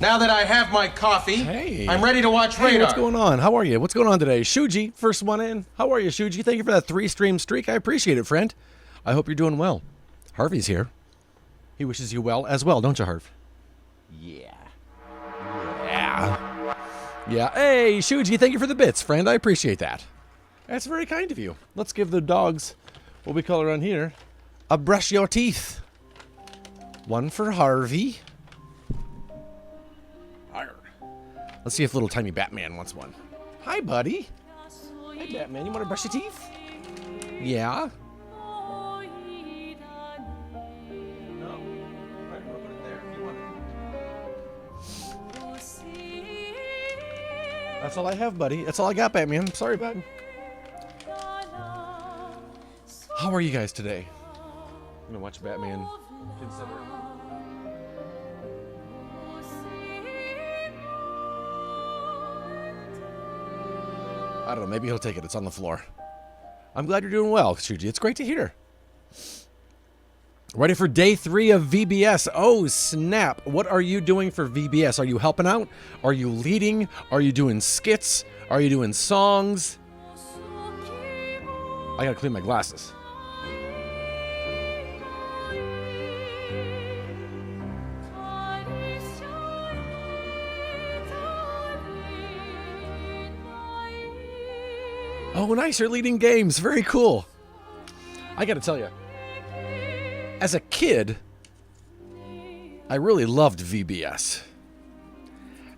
Now that I have my coffee, Hey. I'm ready to watch Radar. Hey, what's going on? How are you? What's going on today? Shuji, first one in. How are you, Shuji? Thank you for that 3-stream streak. I appreciate it, friend. I hope you're doing well. Harvey's here. He wishes you well as well, don't you, Harv? Yeah. Yeah. Yeah. Hey, Shuji, thank you for the bits, friend. I appreciate that. That's very kind of you. Let's give the dogs, what we call around here, a brush your teeth. One for Harvey. Let's see if little tiny Batman wants one. Hi, buddy. Hi, Batman. You want to brush your teeth? Yeah. No. All right, we'll put it there if you want it. That's all I have, buddy. That's all I got, Batman. Sorry, bud. How are you guys today? I'm gonna watch Batman. Consider. I don't know, maybe he'll take it. It's on the floor. I'm glad you're doing well, Shuji. It's great to hear. Ready for day 3 of VBS. Oh, snap. What are you doing for VBS? Are you helping out? Are you leading? Are you doing skits? Are you doing songs? I gotta clean my glasses. Oh, nice. You're leading games. Very cool. I got to tell you, as a kid, I really loved VBS.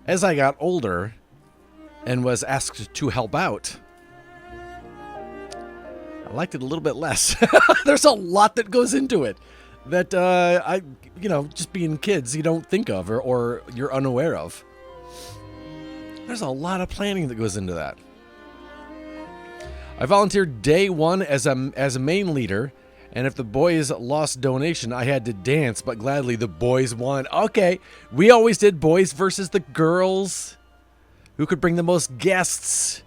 As I got older and was asked to help out, I liked it a little bit less. There's a lot that goes into it that, just being kids, you don't think of or you're unaware of. There's a lot of planning that goes into that. I volunteered day 1 as a main leader, and if the boys lost donation, I had to dance, but gladly the boys won. Okay, we always did boys versus the girls. Who could bring the most guests?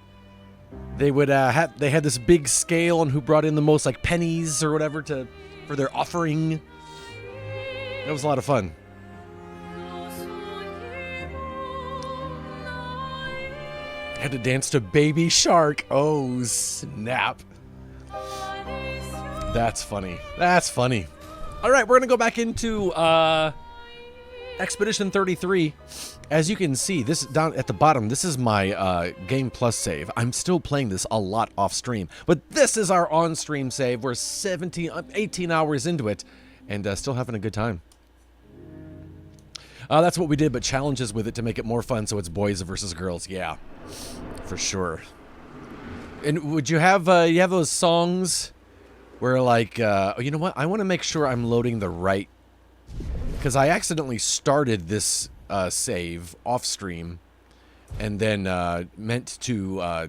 They would they had this big scale on who brought in the most like pennies or whatever for their offering. That was a lot of fun. Had to dance to Baby Shark. Oh, snap. That's funny. That's funny. All right, we're going to go back into Expedition 33. As you can see, this down at the bottom, this is my Game Plus save. I'm still playing this a lot off stream, but this is our on-stream save. We're 18 hours into it and still having a good time. That's what we did, but challenges with it to make it more fun, so it's boys versus girls. Yeah, for sure. And would you have those songs where like, you know what? I want to make sure I'm loading the right, because I accidentally started this save off stream, and then meant to. I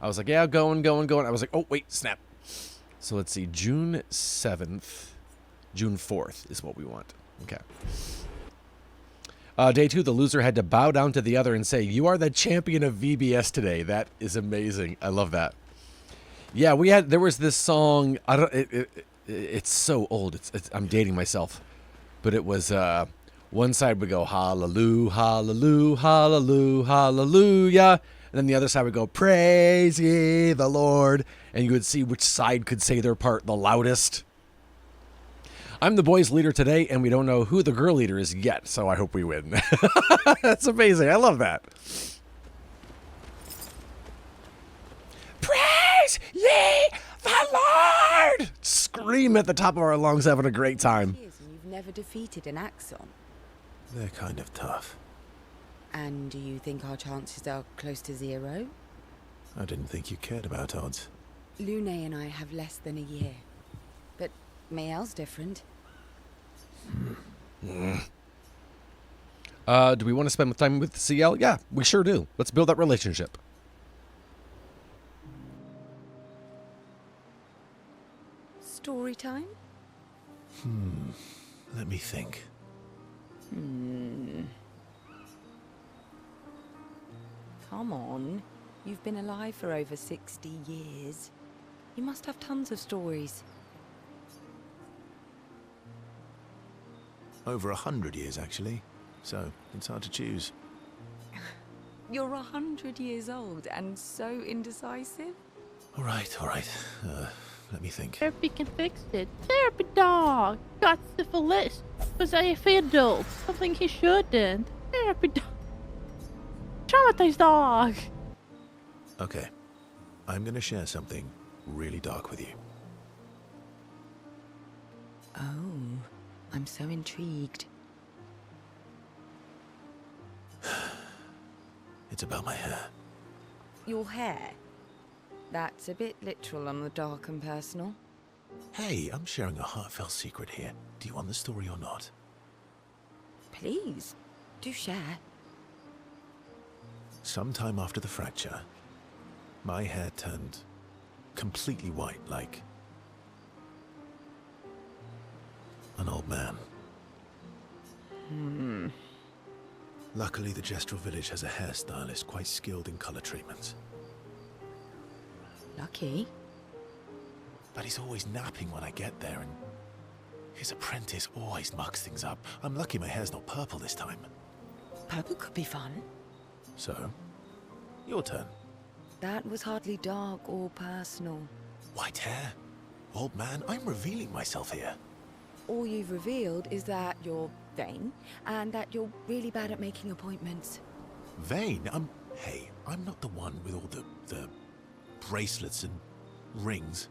was like, yeah, going. I was like, oh wait, snap. So let's see, June 7th, June 4th is what we want. Okay. Day 2, the loser had to bow down to the other and say, "You are the champion of VBS today." That is amazing. I love that. Yeah, there was this song. It's so old. I'm dating myself, but it was one side would go hallelujah, hallelujah, hallelujah, hallelujah, and then the other side would go praise ye the Lord, and you would see which side could say their part the loudest. I'm the boys leader today, and we don't know who the girl leader is yet, so I hope we win. That's amazing. I love that. Praise ye the Lord! Scream at the top of our lungs, having a great time. You've never defeated an Axon. They're kind of tough. And do you think our chances are close to 0? I didn't think you cared about odds. Lune and I have less than a year. But Mael's different. Do we want to spend time with CL? Yeah, we sure do. Let's build that relationship. Story time? Let me think. Come on. You've been alive for over 60 years. You must have tons of stories. Over 100 years, actually. so it's hard to choose. You're 100 years old and so indecisive. All right. Let me think. Therapy can fix it. Therapy dog got syphilis because I fiddled something he shouldn't. Therapy dog. Traumatized dog. Okay, I'm gonna share something really dark with you. Oh, I'm so intrigued. It's about my hair. Your hair? That's a bit literal on the dark and personal. Hey, I'm sharing a heartfelt secret here. Do you want the story or not? Please, do share. Sometime after the fracture, my hair turned completely white, like an old man. Luckily, the Gestural village has a hairstylist quite skilled in color treatments. Lucky. But he's always napping when I get there, and his apprentice always mucks things up. I'm lucky my hair's not purple this time. Purple could be fun. So, your turn. That was hardly dark or personal. White hair? Old man, I'm revealing myself here. All you've revealed is that you're vain and that you're really bad at making appointments. Vain? Hey, I'm not the one with all the bracelets and rings.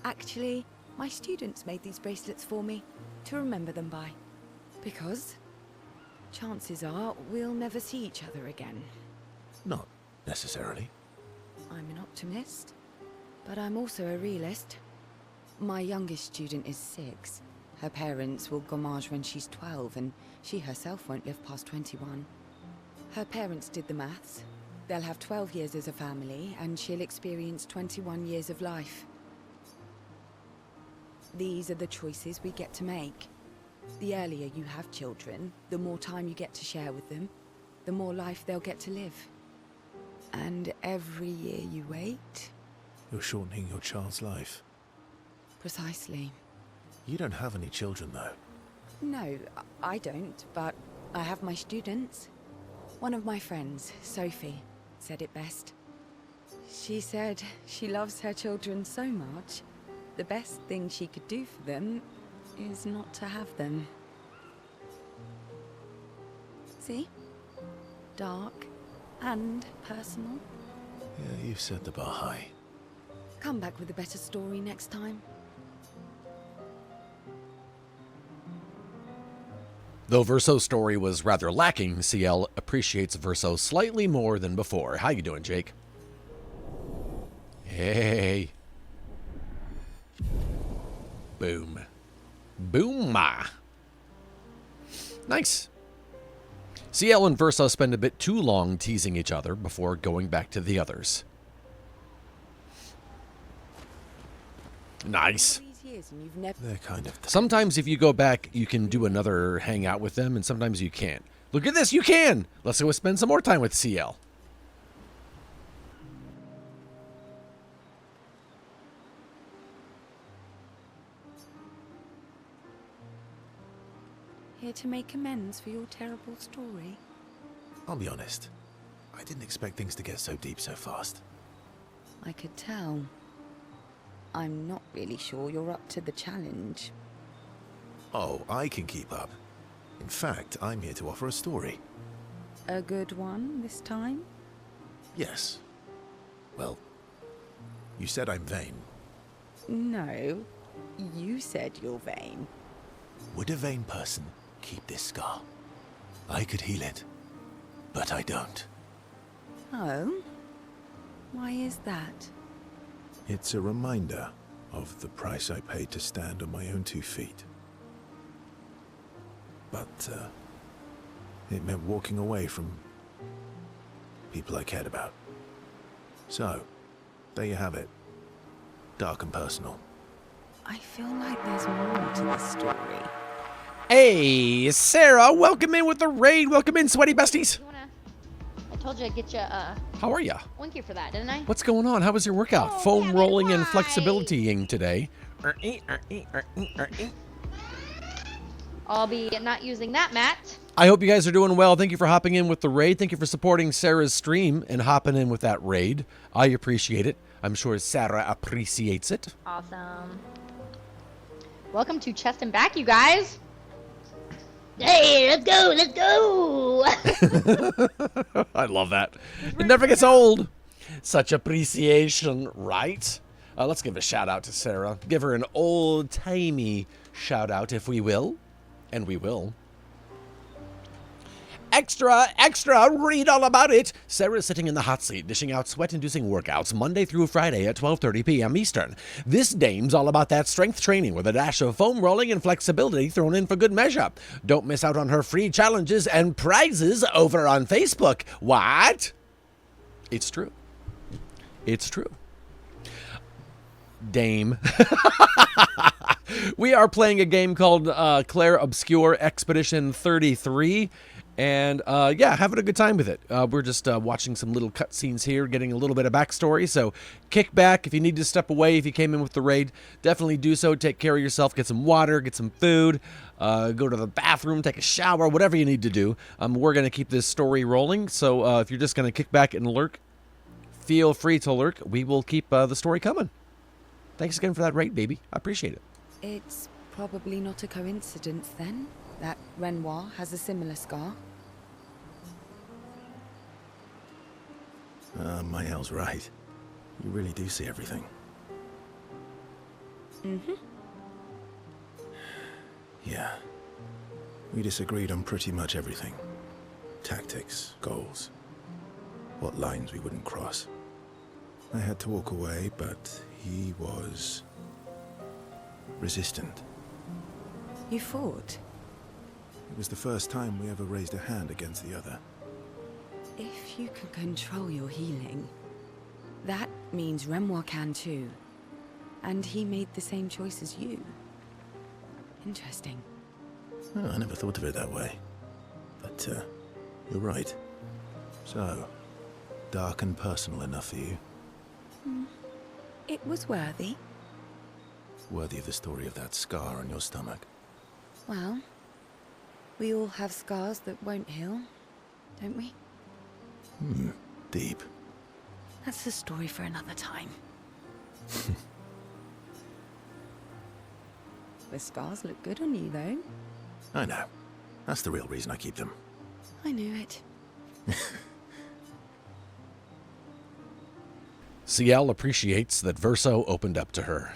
Actually, my students made these bracelets for me to remember them by. Because chances are we'll never see each other again. Not necessarily. I'm an optimist, but I'm also a realist. My youngest student is 6. Her parents will gommage when she's 12, and she herself won't live past 21. Her parents did the maths. They'll have 12 years as a family, and she'll experience 21 years of life. These are the choices we get to make. The earlier you have children, the more time you get to share with them, the more life they'll get to live. And every year you wait... You're shortening your child's life. Precisely. You don't have any children, though. No, I don't, but I have my students. One of my friends, Sophie, said it best. She said she loves her children so much, the best thing she could do for them is not to have them. See? Dark and personal. Yeah, you've set the bar high. Come back with a better story next time. Though Verso's story was rather lacking, CL appreciates Verso slightly more than before. How you doing, Jake? Hey. Boom. Boom-ma. Nice. CL and Verso spend a bit too long teasing each other before going back to the others. Nice. They're kind of... Sometimes if you go back, you can do another hangout with them, and sometimes you can't. Look at this, you can! Let's go spend some more time with CL. Here to make amends for your terrible story. I'll be honest. I didn't expect things to get so deep so fast. I could tell. I'm not really sure you're up to the challenge. Oh, I can keep up. In fact, I'm here to offer a story. A good one this time? Yes. Well, you said I'm vain. No, you said you're vain. Would a vain person keep this scar? I could heal it, but I don't. Oh? Why is that? It's a reminder of the price I paid to stand on my own 2 feet. But, it meant walking away from people I cared about. So, there you have it. Dark and personal. I feel like there's more to this story. Hey, Sarah, welcome in with the raid. Welcome in, sweaty besties. You wanna... I told you I'd get you How are ya? Winky for that, didn't I? What's going on? How was your workout? Oh, Foam Kevin, rolling and why? flexibility-ing today. I'll be not using that mat. I hope you guys are doing well. Thank you for hopping in with the raid. Thank you for supporting Sarah's stream and hopping in with that raid. I appreciate it. I'm sure Sarah appreciates it. Awesome. Welcome to Chest and Back, you guys. Hey, let's go, let's go. I love that. It never gets old. Such appreciation, right? Let's give a shout out to Sarah. Give her an old-timey shout out, if we will. And we will. Extra, extra, read all about it. Sarah's sitting in the hot seat, dishing out sweat-inducing workouts Monday through Friday at 12:30 p.m. Eastern. This dame's all about that strength training with a dash of foam rolling and flexibility thrown in for good measure. Don't miss out on her free challenges and prizes over on Facebook. What? It's true. It's true. Dame. We are playing a game called Clair Obscur Expedition 33. And, yeah, having a good time with it. We're just watching some little cutscenes here, getting a little bit of backstory. So kick back. If you need to step away, if you came in with the raid, definitely do so. Take care of yourself. Get some water. Get some food. Go to the bathroom. Take a shower. Whatever you need to do. We're going to keep this story rolling. So if you're just going to kick back and lurk, feel free to lurk. We will keep the story coming. Thanks again for that raid, baby. I appreciate it. It's probably not a coincidence, then, that Renoir has a similar scar. Mael's right. You really do see everything. Mm-hmm. Yeah. We disagreed on pretty much everything. Tactics, goals. What lines we wouldn't cross. I had to walk away, but he was resistant. You fought? It was the first time we ever raised a hand against the other. If you can control your healing, that means Renoir can too. And he made the same choice as you. Interesting. Oh, I never thought of it that way. But, you're right. So, dark and personal enough for you? It was worthy. Worthy of the story of that scar on your stomach. Well, we all have scars that won't heal, don't we? Deep. That's a story for another time. The scars look good on you, though. I know. That's the real reason I keep them. I knew it. Ciel appreciates that Verso opened up to her.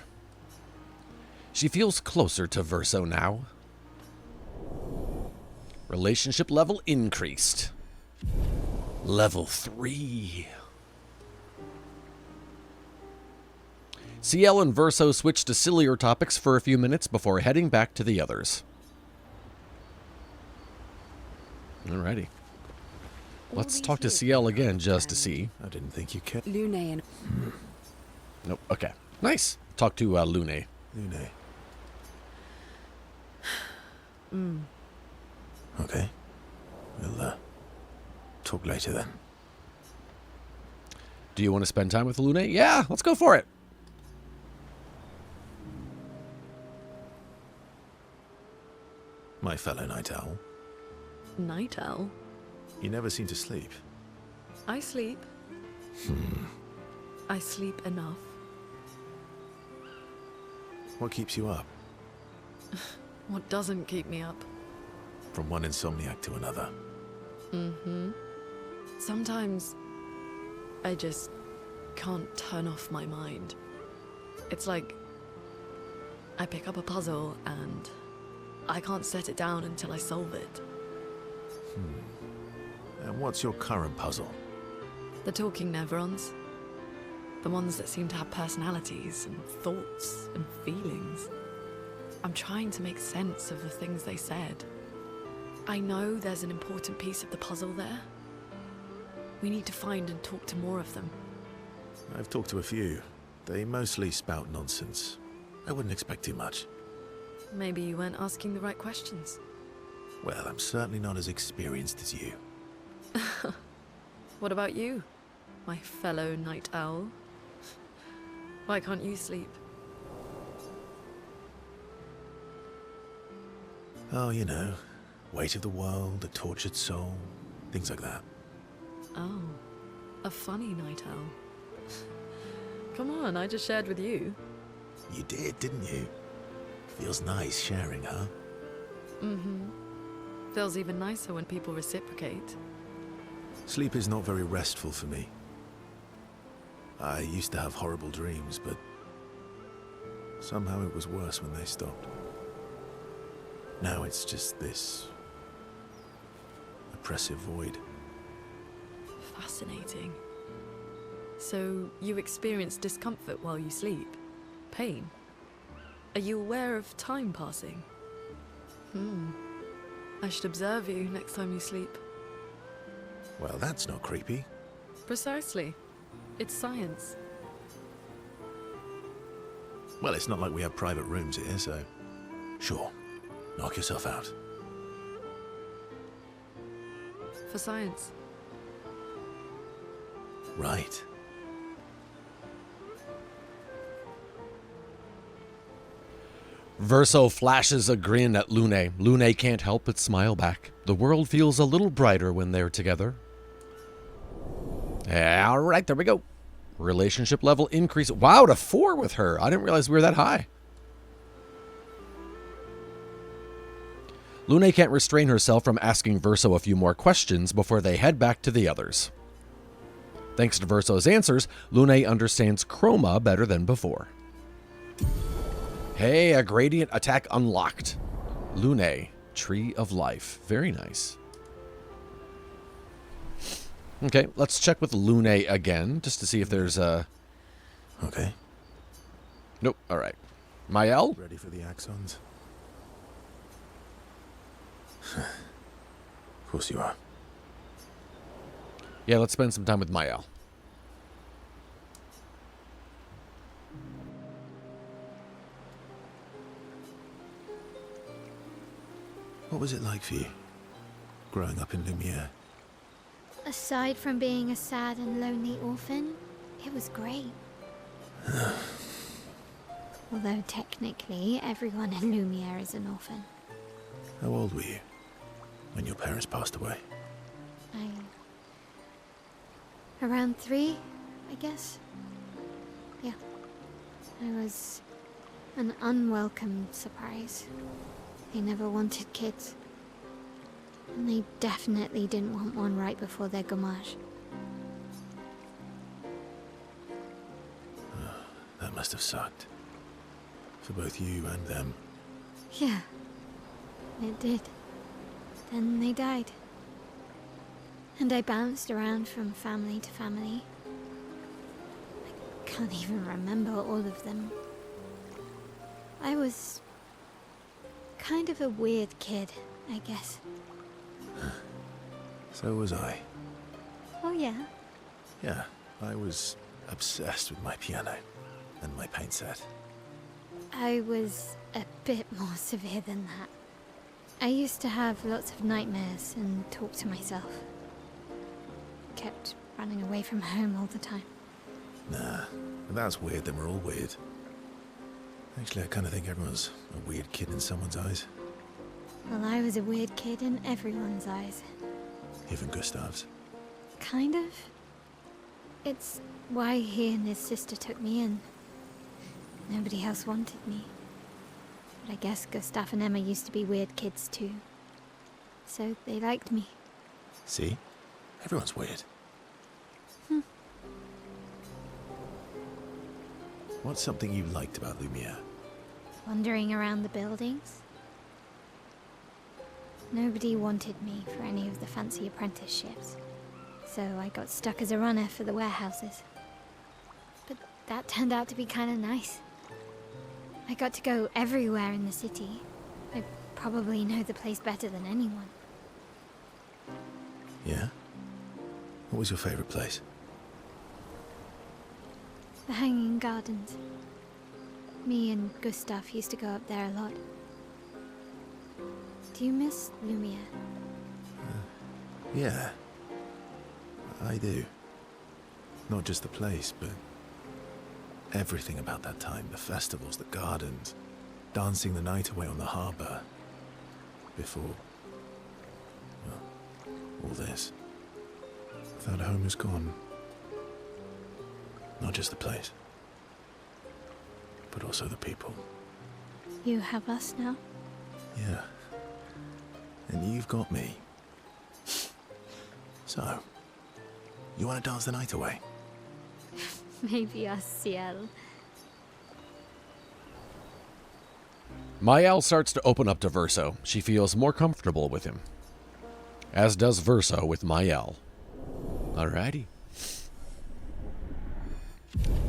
She feels closer to Verso now. Relationship level increased. Level 3. Ciel and Verso switched to sillier topics for a few minutes before heading back to the others. Alrighty. Let's talk to Ciel again just to see. I didn't think you cared. Lune and... Nope. Okay. Nice. Talk to Lune. Lune. Okay. We'll, talk later then. Do you want to spend time with Lune? Yeah, let's go for it. My fellow night owl. Night owl? You never seem to sleep. I sleep. I sleep enough. What keeps you up? What doesn't keep me up? From one insomniac to another. Sometimes I just can't turn off my mind. It's like I pick up a puzzle and I can't set it down until I solve it. And what's your current puzzle? The talking neurons. The ones that seem to have personalities and thoughts and feelings. I'm trying to make sense of the things they said. I know there's an important piece of the puzzle there. We need to find and talk to more of them. I've talked to a few. They mostly spout nonsense. I wouldn't expect too much. Maybe you weren't asking the right questions. Well, I'm certainly not as experienced as you. What about you, my fellow night owl? Why can't you sleep? Oh, you know, Weight of the world, a tortured soul, things like that. Oh, a funny night owl. Come on, I just shared with you. You did, didn't you? Feels nice sharing, huh? Mm-hmm. Feels even nicer when people reciprocate. Sleep is not very restful for me. I used to have horrible dreams, but somehow it was worse when they stopped. Now it's just this oppressive void. Fascinating. So, you experience discomfort while you sleep? Pain? Are you aware of time passing? I should observe you next time you sleep. Well, that's not creepy. Precisely. It's science. Well, it's not like we have private rooms here, so... Sure, knock yourself out. For science. Right. Verso flashes a grin at Lune. Lune can't help but smile back. The world feels a little brighter when they're together. All right, there we go. Relationship level increase. Wow, to 4 with her. I didn't realize we were that high. Lune can't restrain herself from asking Verso a few more questions before they head back to the others. Thanks to Verso's answers, Lune understands Chroma better than before. Hey, a gradient attack unlocked. Lune, Tree of Life. Very nice. Okay, let's check with Lune again, just to see if there's a... Okay. Nope, alright. Mael? Ready for the axons? Of course you are. Yeah, let's spend some time with Mael. What was it like for you, growing up in Lumiere? Aside from being a sad and lonely orphan, it was great. Although technically, everyone in Lumiere is an orphan. How old were you when your parents passed away? Around 3, I guess. Yeah. I was an unwelcome surprise. They never wanted kids. And they definitely didn't want one right before their gommage. That must have sucked. For both you and them. Yeah. It did. Then they died. And I bounced around from family to family. I can't even remember all of them. I was kind of a weird kid, I guess. So was I. Oh yeah? Yeah, I was obsessed with my piano and my paint set. I was a bit more severe than that. I used to have lots of nightmares and talk to myself. Kept running away from home all the time. Nah, if that's weird, then we're all weird. Actually, I kind of think everyone's a weird kid in someone's eyes. Well, I was a weird kid in everyone's eyes. Even Gustav's. Kind of. It's why he and his sister took me in. Nobody else wanted me. But I guess Gustav and Emma used to be weird kids too. So they liked me. See? Everyone's weird. What's something you liked about Lumiere? Wandering around the buildings. Nobody wanted me for any of the fancy apprenticeships. So I got stuck as a runner for the warehouses. But that turned out to be kind of nice. I got to go everywhere in the city. I probably know the place better than anyone. Yeah? What was your favorite place? The Hanging Gardens. Me and Gustav used to go up there a lot. Do you miss Lumiere? Yeah. I do. Not just the place, but everything about that time. The festivals, the gardens, dancing the night away on the harbour. Before this. That home is gone. Not just the place, but also the people. You have us now? Yeah. And you've got me. So, you want to dance the night away? Maybe us, Ciel. Mael starts to open up to Verso. She feels more comfortable with him. As does Verso with Mael. Alrighty.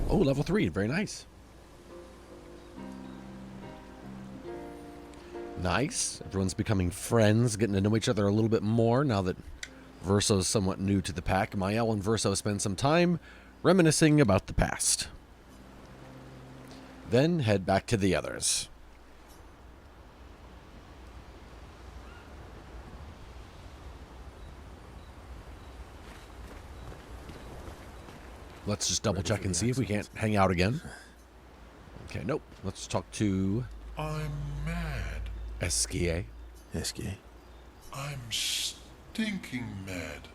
Oh, level 3. Very nice. Nice. Everyone's becoming friends, getting to know each other a little bit more now that Verso's somewhat new to the pack. Mael and Verso spend some time reminiscing about the past. Then head back to the others. Let's just double check and see if we can't hang out again. Okay, nope. Let's talk to I'm mad. Esquier. Esquier? I'm stinking mad.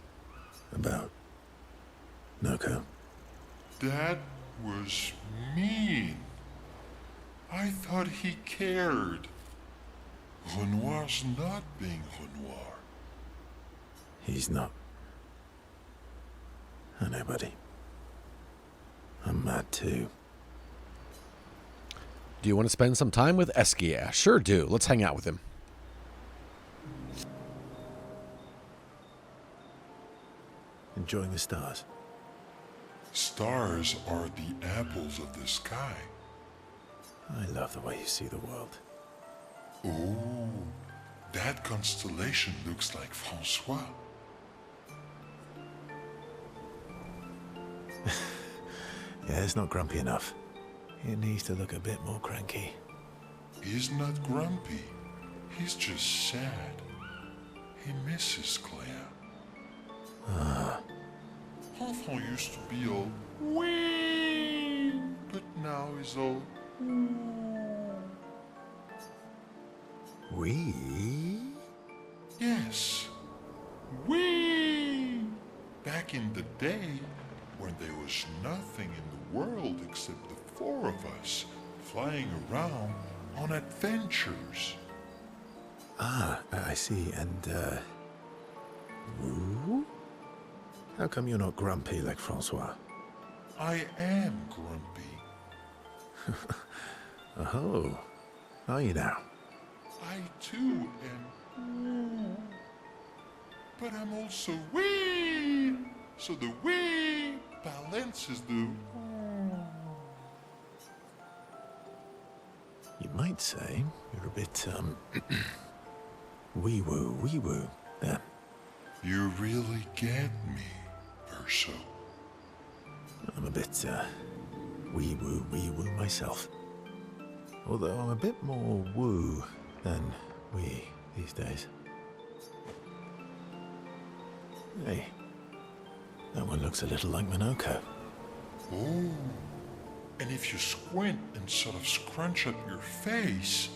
About Noko? That was mean. I thought he cared. Renoir's not being Renoir. He's not. I know, buddy. I'm mad too. Do you want to spend some time with Esquier? Sure do. Let's hang out with him. Enjoying the stars. Stars are the apples of the sky. I love the way you see the world. Oh, that constellation looks like Francois. Yeah, it's not grumpy enough. It needs to look a bit more cranky. He's not grumpy. He's just sad. He misses Clair. Enfant used to be all wee, but now he's all We? yes, wee. Back in the day, when there was nothing in the world except the four of us flying around on adventures. I see. And, Woo? How come you're not grumpy like Francois? I am grumpy. Oh, are you now? I too am. But I'm also wee. So the wee balances the. You might say you're a bit, wee-woo there. You really get me, Verso. I'm a bit, wee-woo myself. Although I'm a bit more woo than wee these days. Hey, that one looks a little like Minoko. Oh. And if you squint and sort of scrunch up your face,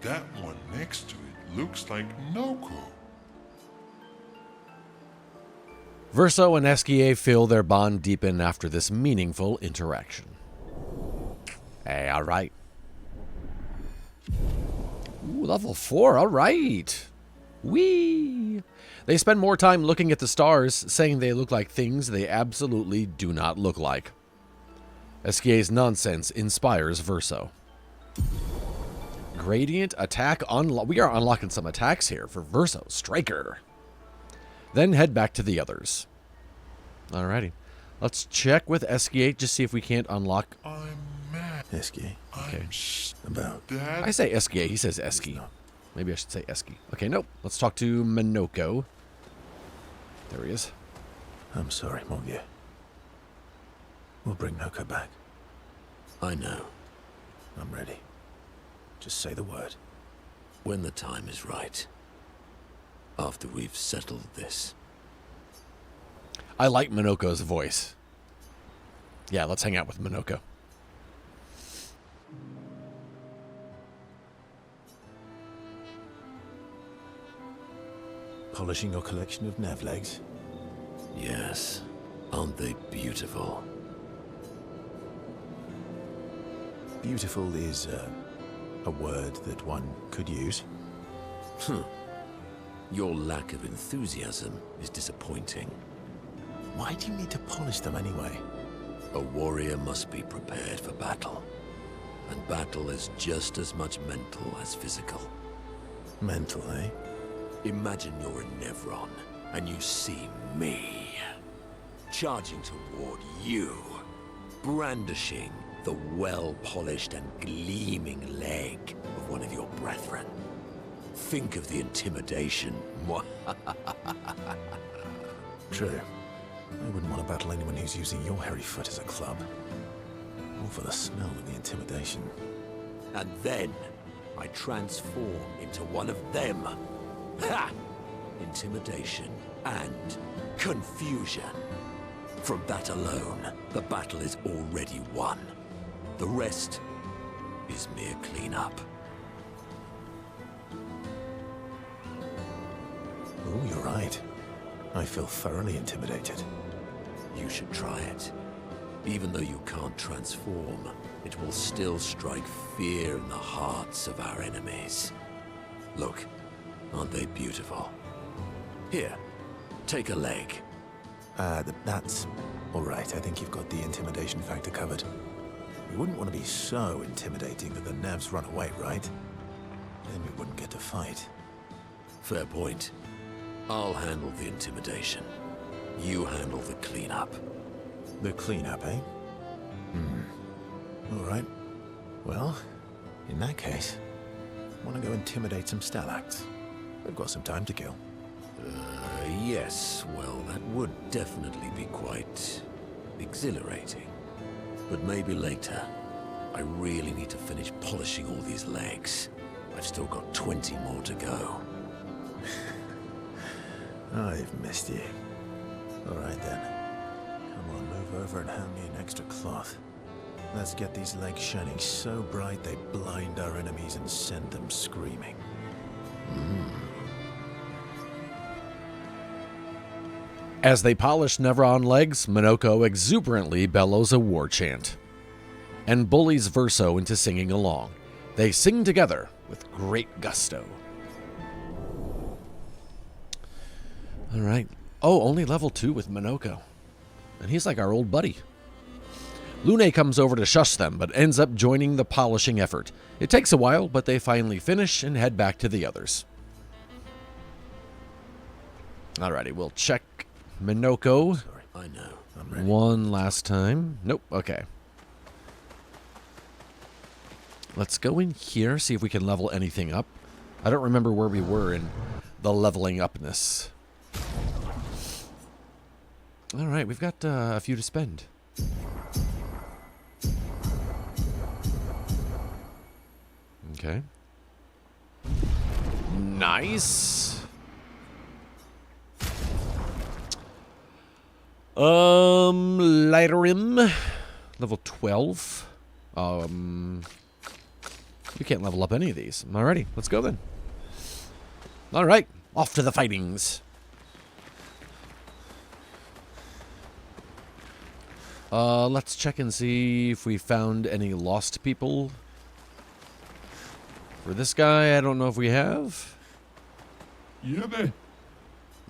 that one next to it looks like Noko. Verso and Esquier feel their bond deepen after this meaningful interaction. Hey, all right. Ooh, level 4, all right. Whee! They spend more time looking at the stars, saying they look like things they absolutely do not look like. Esquier's nonsense inspires Verso. Gradient attack we are unlocking some attacks here for Verso. Striker. Then head back to the others. Alrighty. Let's check with Esquier, just see if we can't unlock. I'm mad. Esquier. Okay. About That I say Esquier, he says Esky. Maybe I should say Esky. Okay, nope. Let's talk to Minoko. There he is. I'm sorry, mon vieux. We'll bring Noko back. I know. I'm ready. Just say the word. When the time is right. After we've settled this. I like Minoko's voice. Yeah, let's hang out with Minoko. Polishing your collection of nav legs? Yes. Aren't they beautiful? Beautiful is a word that one could use. Your lack of enthusiasm is disappointing. Why do you need to polish them anyway? A warrior must be prepared for battle. And battle is just as much mental as physical. Mental, eh? Imagine you're in Nevron, and you see me, charging toward you, brandishing the well-polished and gleaming leg of one of your brethren. Think of the intimidation. True. I wouldn't want to battle anyone who's using your hairy foot as a club. All for the smell and the intimidation. And then I transform into one of them. Ha! Intimidation and confusion. From that alone, the battle is already won. The rest is mere cleanup. Oh, you're right. I feel thoroughly intimidated. You should try it. Even though you can't transform, it will still strike fear in the hearts of our enemies. Look, aren't they beautiful? Here, take a leg. That's all right. I think you've got the intimidation factor covered. We wouldn't want to be so intimidating that the Nevs run away, right? Then we wouldn't get to fight. Fair point. I'll handle the intimidation. You handle the cleanup. The cleanup, eh? All right. Well, in that case, want to go intimidate some Stalacts. We've got some time to kill. Yes. Well, that would definitely be quite exhilarating. But maybe later. I really need to finish polishing all these legs. I've still got 20 more to go. I've missed you. All right then. Come on, move over and hand me an extra cloth. Let's get these legs shining so bright they blind our enemies and send them screaming. As they polish Nevron legs, Minoko exuberantly bellows a war chant and bullies Verso into singing along. They sing together with great gusto. All right. Oh, only level 2 with Minoko. And he's like our old buddy. Lune comes over to shush them, but ends up joining the polishing effort. It takes a while, but they finally finish and head back to the others. Alrighty, we'll check Minoko Sorry. I know. I'm ready. one last time. Nope, okay. Let's go in here, see if we can level anything up. I don't remember where we were in the leveling upness. Alright, we've got a few to spend. Okay. Nice. Lyrim. Level 12. We can't level up any of these. Alrighty, let's go then. Alright, off to the fightings. Let's check and see if we found any lost people. For this guy, I don't know if we have. Yeah, then.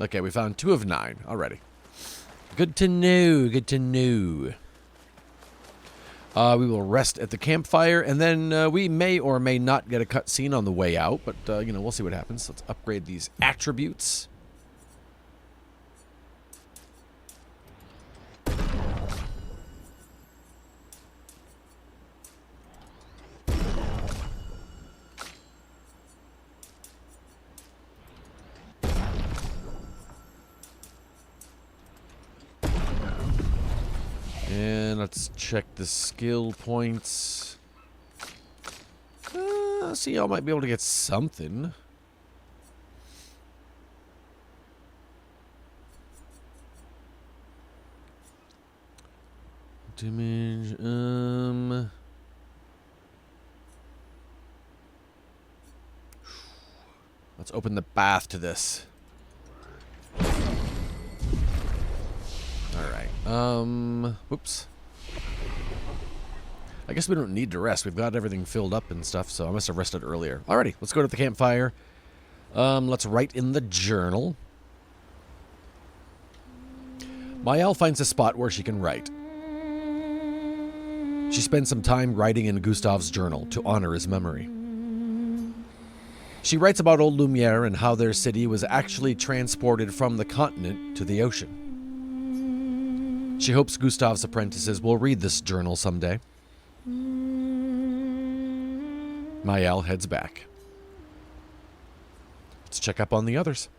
Okay, we found 2 of 9 already. Good to know, good to know. We will rest at the campfire, and then we may or may not get a cutscene on the way out, but, we'll see what happens. Let's upgrade these attributes. And let's check the skill points. See, I might be able to get something. Damage, Let's open the bath to this. Alright. Whoops. I guess we don't need to rest. We've got everything filled up and stuff, so I must have rested earlier. Alrighty, let's go to the campfire. Let's write in the journal. Mael finds a spot where she can write. She spends some time writing in Gustav's journal to honor his memory. She writes about old Lumiere and how their city was actually transported from the continent to the ocean. She hopes Gustav's apprentices will read this journal someday. Mael heads back. Let's check up on the others.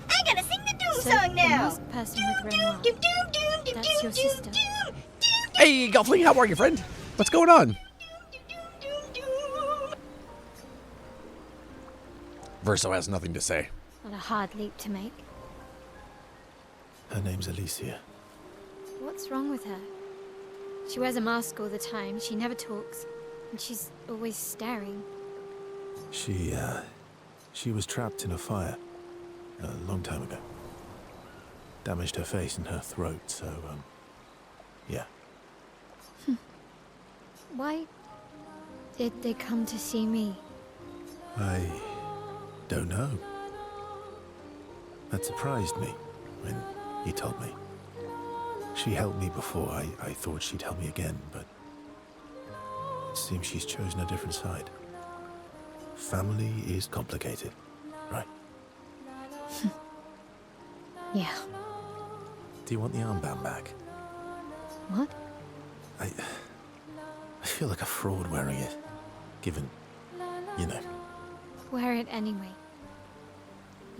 I gotta sing the doom So, song the now. masked person with Renoir. That's your sister. Hey, Gelfling, how are you, friend? What's going on? Verso has nothing to say. Not a hard leap to make. Her name's Alicia. What's wrong with her? She wears a mask all the time, she never talks, and she's always staring. She was trapped in a fire a long time ago. Damaged her face and her throat, so, yeah. Why did they come to see me? I don't know. That surprised me when he told me. She helped me before. I thought she'd help me again, but it seems she's chosen a different side. Family is complicated, right? Yeah. Do you want the armband back? What? I feel like a fraud wearing it, given, you know. Wear it anyway.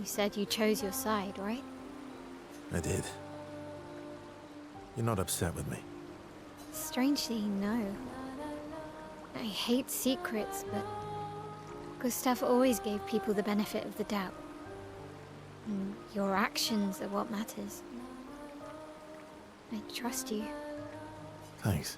You said you chose your side, right? I did. You're not upset with me. Strangely, no. I hate secrets, but Gustav always gave people the benefit of the doubt. And your actions are what matters. I trust you. Thanks.